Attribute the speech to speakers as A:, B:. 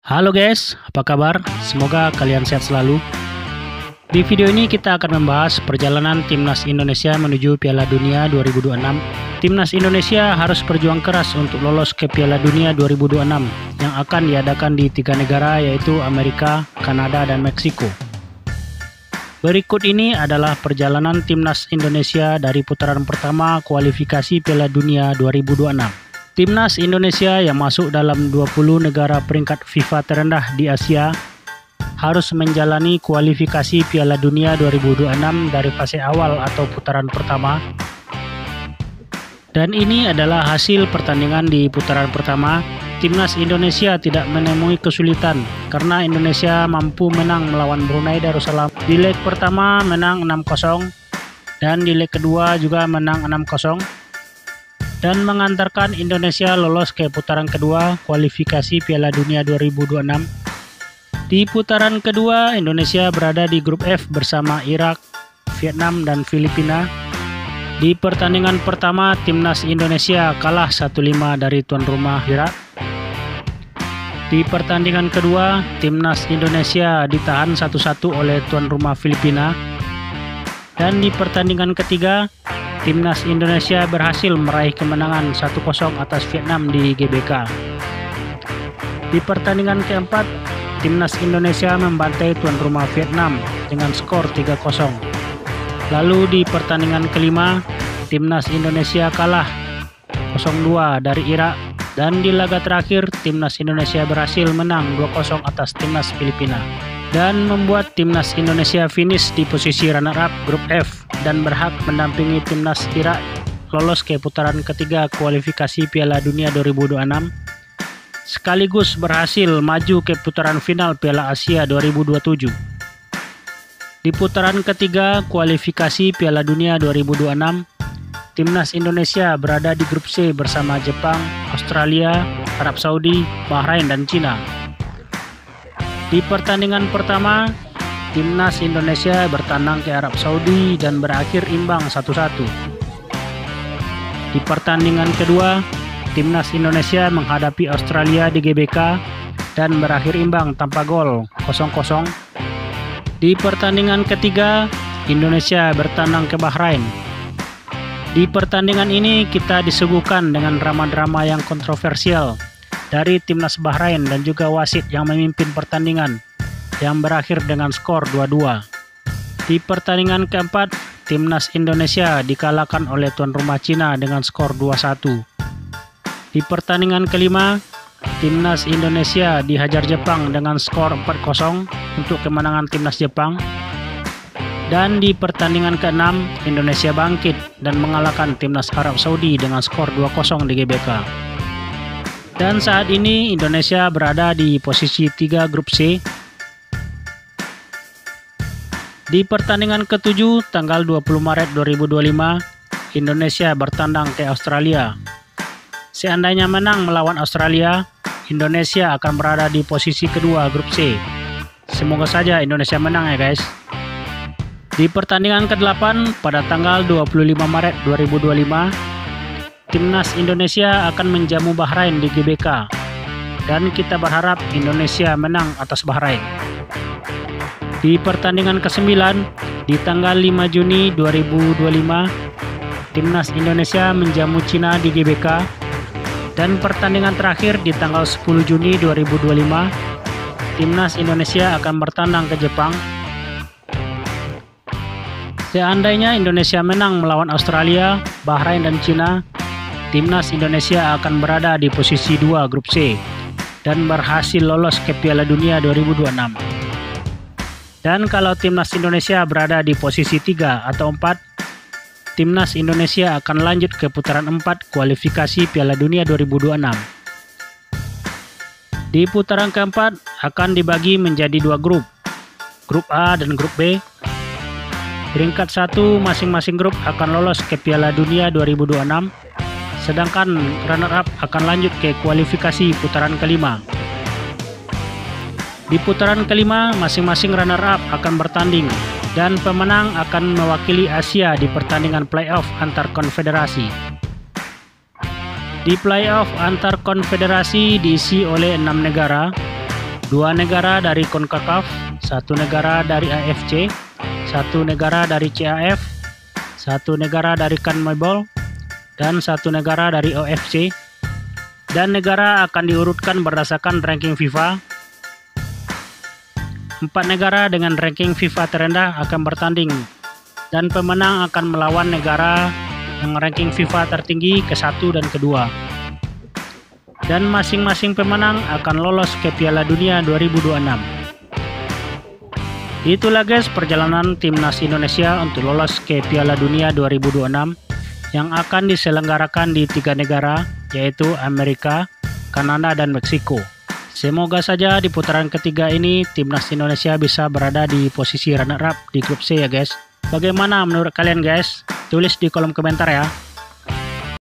A: Halo guys, apa kabar? Semoga kalian sehat selalu. Di video ini kita akan membahas perjalanan Timnas Indonesia menuju Piala Dunia 2026. Timnas Indonesia harus berjuang keras untuk lolos ke Piala Dunia 2026 yang akan diadakan di 3 negara yaitu Amerika, Kanada, dan Meksiko. Berikut ini adalah perjalanan Timnas Indonesia dari putaran pertama kualifikasi Piala Dunia 2026. Timnas Indonesia yang masuk dalam 20 negara peringkat FIFA terendah di Asia harus menjalani kualifikasi Piala Dunia 2026 dari fase awal atau putaran pertama. Dan ini adalah hasil pertandingan di putaran pertama. Timnas Indonesia tidak menemui kesulitan karena Indonesia mampu menang melawan Brunei Darussalam. Di leg pertama menang 6-0 dan di leg kedua juga menang 6-0. Dan mengantarkan Indonesia lolos ke putaran kedua kualifikasi Piala Dunia 2026. Di putaran kedua, Indonesia berada di grup F bersama Irak, Vietnam, dan Filipina. Di pertandingan pertama, Timnas Indonesia kalah 1-5 dari tuan rumah Irak. Di pertandingan kedua, Timnas Indonesia ditahan 1-1 oleh tuan rumah Filipina. Dan di pertandingan ketiga, Timnas Indonesia berhasil meraih kemenangan 1-0 atas Vietnam di GBK. Di pertandingan keempat, Timnas Indonesia membantai tuan rumah Vietnam dengan skor 3-0. Lalu di pertandingan kelima, Timnas Indonesia kalah 0-2 dari Irak. Dan di laga terakhir, Timnas Indonesia berhasil menang 2-0 atas Timnas Filipina. Dan membuat Timnas Indonesia finish di posisi runner-up grup F dan berhak mendampingi Timnas Irak lolos ke putaran ketiga kualifikasi Piala Dunia 2026 sekaligus berhasil maju ke putaran final Piala Asia 2027. Di putaran ketiga kualifikasi Piala Dunia 2026, Timnas Indonesia berada di grup C bersama Jepang, Australia, Arab Saudi, Bahrain, dan Cina. Di pertandingan pertama, Timnas Indonesia bertandang ke Arab Saudi dan berakhir imbang 1-1. Di pertandingan kedua, Timnas Indonesia menghadapi Australia di GBK dan berakhir imbang tanpa gol 0-0. Di pertandingan ketiga, Indonesia bertandang ke Bahrain. Di pertandingan ini kita disuguhkan dengan drama-drama yang kontroversial dari Timnas Bahrain dan juga wasit yang memimpin pertandingan yang berakhir dengan skor 2-2. Di pertandingan keempat, Timnas Indonesia dikalahkan oleh tuan rumah Cina dengan skor 2-1. Di pertandingan kelima, Timnas Indonesia dihajar Jepang dengan skor 4-0 untuk kemenangan Timnas Jepang. Dan di pertandingan keenam, Indonesia bangkit dan mengalahkan Timnas Arab Saudi dengan skor 2-0 di GBK. Dan saat ini Indonesia berada di posisi 3 grup C. Di pertandingan ke-7 tanggal 20 Maret 2025, Indonesia bertandang ke Australia. Seandainya menang melawan Australia, Indonesia akan berada di posisi kedua grup C. Semoga saja Indonesia menang ya guys. Di pertandingan ke-8 pada tanggal 25 Maret 2025, Timnas Indonesia akan menjamu Bahrain di GBK. Dan kita berharap Indonesia menang atas Bahrain. Di pertandingan ke-9 di tanggal 5 Juni 2025, Timnas Indonesia menjamu Cina di GBK. Dan pertandingan terakhir di tanggal 10 Juni 2025, Timnas Indonesia akan bertandang ke Jepang. Seandainya Indonesia menang melawan Australia, Bahrain, dan Cina, Timnas Indonesia akan berada di posisi 2 grup C dan berhasil lolos ke Piala Dunia 2026. Dan kalau Timnas Indonesia berada di posisi 3 atau 4, Timnas Indonesia akan lanjut ke putaran 4 kualifikasi Piala Dunia 2026. Di putaran keempat akan dibagi menjadi 2 grup, grup A dan grup B. Peringkat 1 masing-masing grup akan lolos ke Piala Dunia 2026, sedangkan runner-up akan lanjut ke kualifikasi putaran kelima. Di putaran kelima, masing-masing runner-up akan bertanding, dan pemenang akan mewakili Asia di pertandingan playoff antar konfederasi. Di playoff antar konfederasi diisi oleh 6 negara, 2 negara dari CONCACAF, 1 negara dari AFC, 1 negara dari CAF, 1 negara dari CONMEBOL, dan 1 negara dari OFC. Dan negara akan diurutkan berdasarkan ranking FIFA. 4 negara dengan ranking FIFA terendah akan bertanding, dan pemenang akan melawan negara yang ranking FIFA tertinggi ke-1 dan ke-2. Dan masing-masing pemenang akan lolos ke Piala Dunia 2026. Itulah guys perjalanan timnas Indonesia untuk lolos ke Piala Dunia 2026 yang akan diselenggarakan di 3 negara, yaitu Amerika, Kanada, dan Meksiko. Semoga saja di putaran ketiga ini timnas Indonesia bisa berada di posisi runner up di grup C ya guys. Bagaimana menurut kalian guys? Tulis di kolom komentar ya.